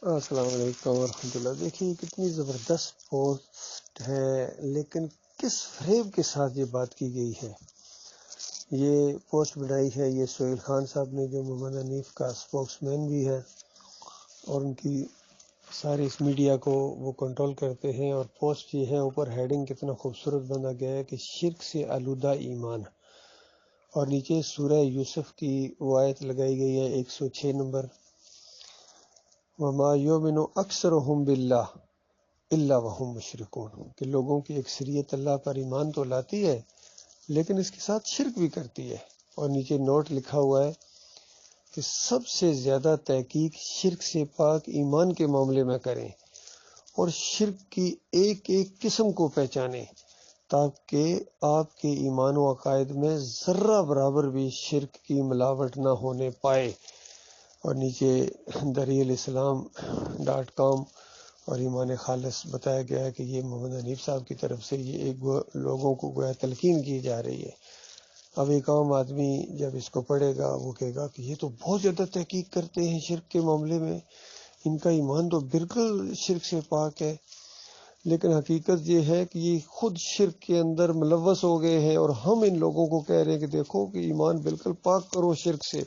السلام علیکم ورحمۃ اللہ۔ دیکھیے کتنی زبردست پوسٹ ہے، لیکن کس فریب کے ساتھ یہ بات کی گئی ہے۔ یہ پوسٹ بنائی ہے یہ سہیل خان صاحب نے، جو محمد حنیف کا اسپوکس مین بھی ہے، اور ان کی ساری اس میڈیا کو وہ کنٹرول کرتے ہیں۔ اور پوسٹ یہ ہے، اوپر ہیڈنگ کتنا خوبصورت بنا گیا ہے کہ شرک سے آلودہ ایمان، اور نیچے سورہ یوسف کی وہ آیت لگائی گئی ہے 106 نمبر، وَمَا يُؤْمِنُ أَكْثَرُهُم بِاللَّهِ إِلَّا وَهُم مُشْرِكُونَ، کہ لوگوں کی اکثریت اللہ پر ایمان تو لاتی ہے لیکن اس کے ساتھ شرک بھی کرتی ہے۔ اور نیچے نوٹ لکھا ہوا ہے کہ سب سے زیادہ تحقیق شرک سے پاک ایمان کے معاملے میں کریں، اور شرک کی ایک ایک قسم کو پہچانیں، تاکہ آپ کے ایمان و عقائد میں ذرہ برابر بھی شرک کی ملاوٹ نہ ہونے پائے۔ اور نیچے darealislam.com اور ایمان خالص بتایا گیا ہے کہ یہ محمد حنیف صاحب کی طرف سے یہ ایک لوگوں کو گویا تلقین کی جا رہی ہے۔ اب ایک عام آدمی جب اس کو پڑھے گا وہ کہے گا کہ یہ تو بہت زیادہ تحقیق کرتے ہیں شرک کے معاملے میں، ان کا ایمان تو بالکل شرک سے پاک ہے۔ لیکن حقیقت یہ ہے کہ یہ خود شرک کے اندر ملوث ہو گئے ہیں، اور ہم ان لوگوں کو کہہ رہے ہیں کہ دیکھو کہ ایمان بالکل پاک کرو شرک سے۔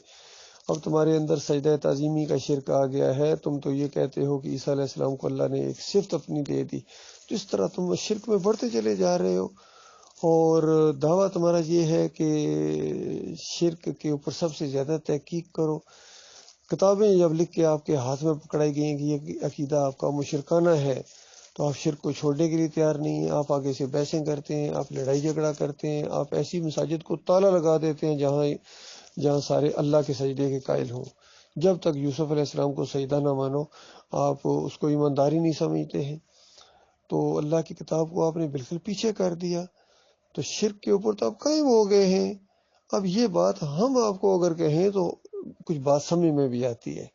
اب تمہارے اندر سجدہ تعظیمی کا شرک آ گیا ہے، تم تو یہ کہتے ہو کہ عیسیٰ علیہ السلام کو اللہ نے ایک صفت اپنی دے دی، تو اس طرح تم شرک میں بڑھتے چلے جا رہے ہو۔ اور دعویٰ تمہارا یہ ہے کہ شرک کے اوپر سب سے زیادہ تحقیق کرو۔ کتابیں جب لکھ کے آپ کے ہاتھ میں پکڑائی گئی ہیں کہ یہ عقیدہ آپ کا مشرکانہ ہے، تو آپ شرک کو چھوڑنے کے لیے تیار نہیں ہیں، آپ آگے سے بحثیں کرتے ہیں، آپ لڑائی جھگڑا کرتے ہیں، آپ ایسی مساجد کو تالا لگا دیتے ہیں جہاں سارے اللہ کے سجدے کے قائل ہوں۔ جب تک یوسف علیہ السلام کو سجدہ نہ مانو، آپ اس کو ایمانداری نہیں سمجھتے ہیں، تو اللہ کی کتاب کو آپ نے بالکل پیچھے کر دیا، تو شرک کے اوپر تو آپ قائم ہو گئے ہیں۔ اب یہ بات ہم آپ کو اگر کہیں تو کچھ بات سمجھ میں بھی آتی ہے،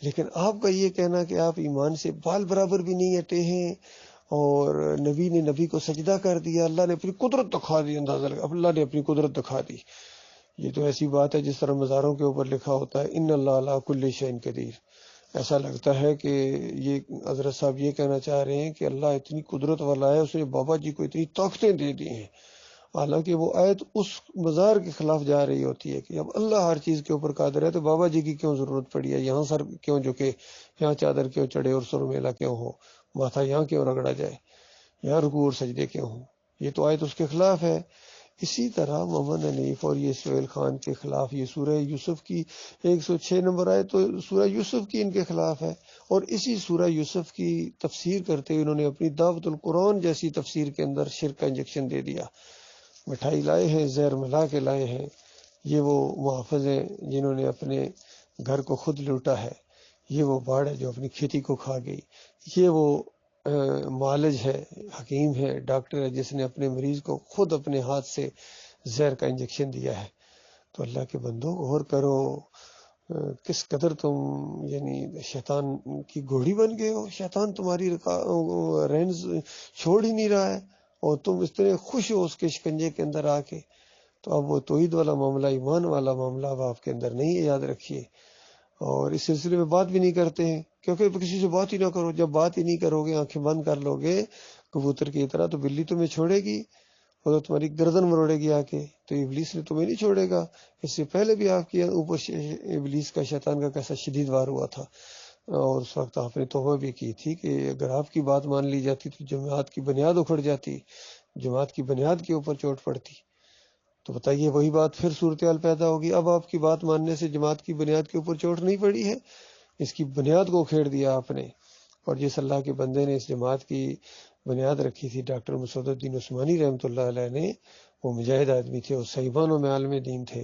لیکن آپ کا یہ کہنا کہ آپ ایمان سے بال برابر بھی نہیں ہٹے ہیں، اور نبی نے نبی کو سجدہ کر دیا، اللہ نے اپنی قدرت دکھا دی، اندازہ لگا اللہ نے اپنی قدرت دکھا دی، یہ تو ایسی بات ہے جس طرح مزاروں کے اوپر لکھا ہوتا ہے ان اللہ علی کل شیء قدیر۔ ایسا لگتا ہے کہ یہ حضرت صاحب یہ کہنا چاہ رہے ہیں کہ اللہ اتنی قدرت والا ہے، اس نے بابا جی کو اتنی طاقتیں دے دی ہیں، حالانکہ وہ آیت اس مزار کے خلاف جا رہی ہوتی ہے کہ اب اللہ ہر چیز کے اوپر قادر ہے، تو بابا جی کی کیوں ضرورت پڑی ہے، یہاں سر کیوں جھکے، یہاں چادر کیوں چڑھے اور سر میلہ کیوں ہو، ماتھا یہاں کیوں رگڑا جائے، یہاں رکوع اور سجدے کیوں ہوں، یہ تو آیت اس کے خلاف ہے۔ اسی طرح محمد حنیف اور یہ سہیل خان کے خلاف یہ سورہ یوسف کی 106 نمبر آئے تو سورہ یوسف کی ان کے خلاف ہے، اور اسی سورہ یوسف کی تفسیر کرتے ہوئے انہوں نے اپنی دعوت القرآن جیسی تفسیر کے اندر شرک کا انجیکشن دے دیا۔ مٹھائی لائے ہیں، زہر ملا کے لائے ہیں، یہ وہ محافظ ہیں جنہوں نے اپنے گھر کو خود لوٹا ہے، یہ وہ باڑ ہے جو اپنی کھیتی کو کھا گئی، یہ وہ معالج ہے، حکیم ہے، ڈاکٹر ہے جس نے اپنے مریض کو خود اپنے ہاتھ سے زہر کا انجیکشن دیا ہے۔ تو اللہ کے بندو غور کرو، کس قدر تم یعنی شیطان کی گھوڑی بن گئے ہو، شیطان تمہاری رینز چھوڑ ہی نہیں رہا ہے، اور تم اس طرح خوش ہو اس کے شکنجے کے اندر آ کے۔ تو اب وہ توحید والا معاملہ، ایمان والا معاملہ اب آپ کے اندر نہیں ہے، یاد رکھیے۔ اور اس سلسلے میں بات بھی نہیں کرتے ہیں، کیونکہ کسی سے بات ہی نہ کرو، جب بات ہی نہیں کرو گے، آنکھیں بند کر لو گے کبوتر کی طرح، تو بلی تمہیں چھوڑے گی، وہ تو تمہاری گردن مروڑے گی آ کے، تو ابلیس نے تمہیں نہیں چھوڑے گا۔ اس سے پہلے بھی آپ کے اوپر ابلیس کا، شیطان کا کیسا شدید وار ہوا تھا، اور اس وقت آپ نے توبہ بھی کی تھی کہ اگر آپ کی بات مان لی جاتی تو جماعت کی بنیاد اکھڑ جاتی، جماعت کی بنیاد کے اوپر چوٹ پڑتی۔ تو بتائیے وہی بات پھر صورتحال پیدا ہوگی۔ اب آپ کی بات ماننے سے جماعت کی بنیاد کے اوپر چوٹ نہیں پڑی ہے، اس کی بنیاد کو کھیڑ دیا آپ نے۔ اور جس اللہ کے بندے نے اس جماعت کی بنیاد رکھی تھی، ڈاکٹر مسعود الدین عثمانی رحمۃ اللہ علیہ نے، وہ مجاہد آدمی تھے، وہ صحیح معنوں میں عالم دین تھے،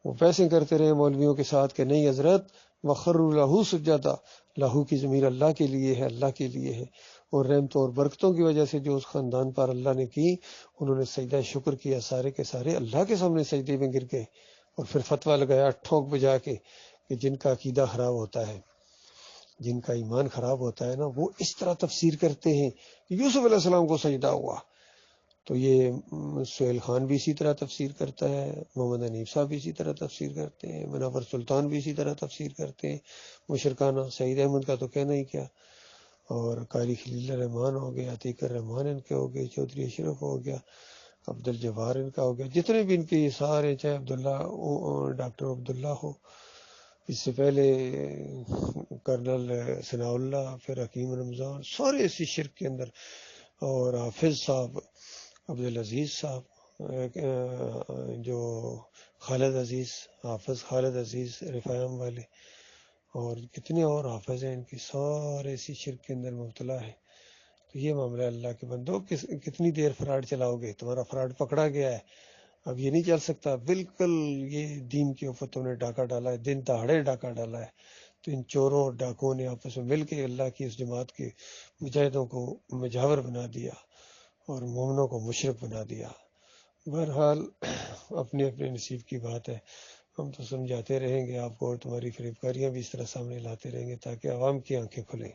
وہ پیسے کرتے رہے مولویوں کے ساتھ کہ نہیں حضرت وخروا لہ سجدا، لاہو کی ضمیر اللہ کے لیے ہے، اللہ کے لیے ہے، اور رحمتوں اور برکتوں کی وجہ سے جو اس خاندان پر اللہ نے کی، انہوں نے سجدہ شکر کیا، سارے کے سارے اللہ کے سامنے سجدے میں گر گئے، اور پھر فتویٰ لگایا ٹھونک بجا کے کہ جن کا عقیدہ خراب ہوتا ہے، جن کا ایمان خراب ہوتا ہے نا، وہ اس طرح تفسیر کرتے ہیں کہ یوسف علیہ السلام کو سجدہ ہوا، تو یہ سہیل خان بھی اسی طرح تفسیر کرتا ہے، محمد حنیف صاحب بھی اسی طرح تفسیر کرتے ہیں، منور سلطان بھی اسی طرح تفسیر کرتے ہیں مشرکانہ، سعید احمد کا تو کہنا ہی کیا، اور قاری خلیل الرحمان ہو گیا، عتیق الرحمان ان کے ہو گئے، چودھری اشرف ہو گیا، عبد الجبار ان کا ہو گیا، جتنے بھی ان کے سارے، چاہے ڈاکٹر عبداللہ ہو، اس سے پہلے کرنل ثناء اللہ، پھر حکیم رمضان، سارے اسی شرک کے اندر، اور حافظ صاحب، عبدالعزیز صاحب، جو خالد عزیز، حافظ خالد عزیز رفایم والے، اور کتنے اور حافظ ہیں ان کی، سارے اسی شرک کے اندر مبتلا ہے۔ تو یہ معاملہ اللہ کے بندو، کتنی دیر فراڈ چلاؤ گے؟ تمہارا فراڈ پکڑا گیا ہے، اب یہ نہیں چل سکتا، بالکل یہ دین کے اوپر تم نے ڈاکہ ڈالا ہے، دن دہاڑے ڈاکہ ڈالا ہے۔ تو ان چوروں اور ڈاکوؤں نے آپس میں مل کے اللہ کی اس جماعت کے مجاہدوں کو مجاور بنا دیا اور مومنوں کو مشرک بنا دیا۔ بہرحال اپنے اپنے نصیب کی بات ہے، ہم تو سمجھاتے رہیں گے آپ کو، اور تمہاری فریب کاریاں بھی اس طرح سامنے لاتے رہیں گے تاکہ عوام کی آنکھیں کھلیں۔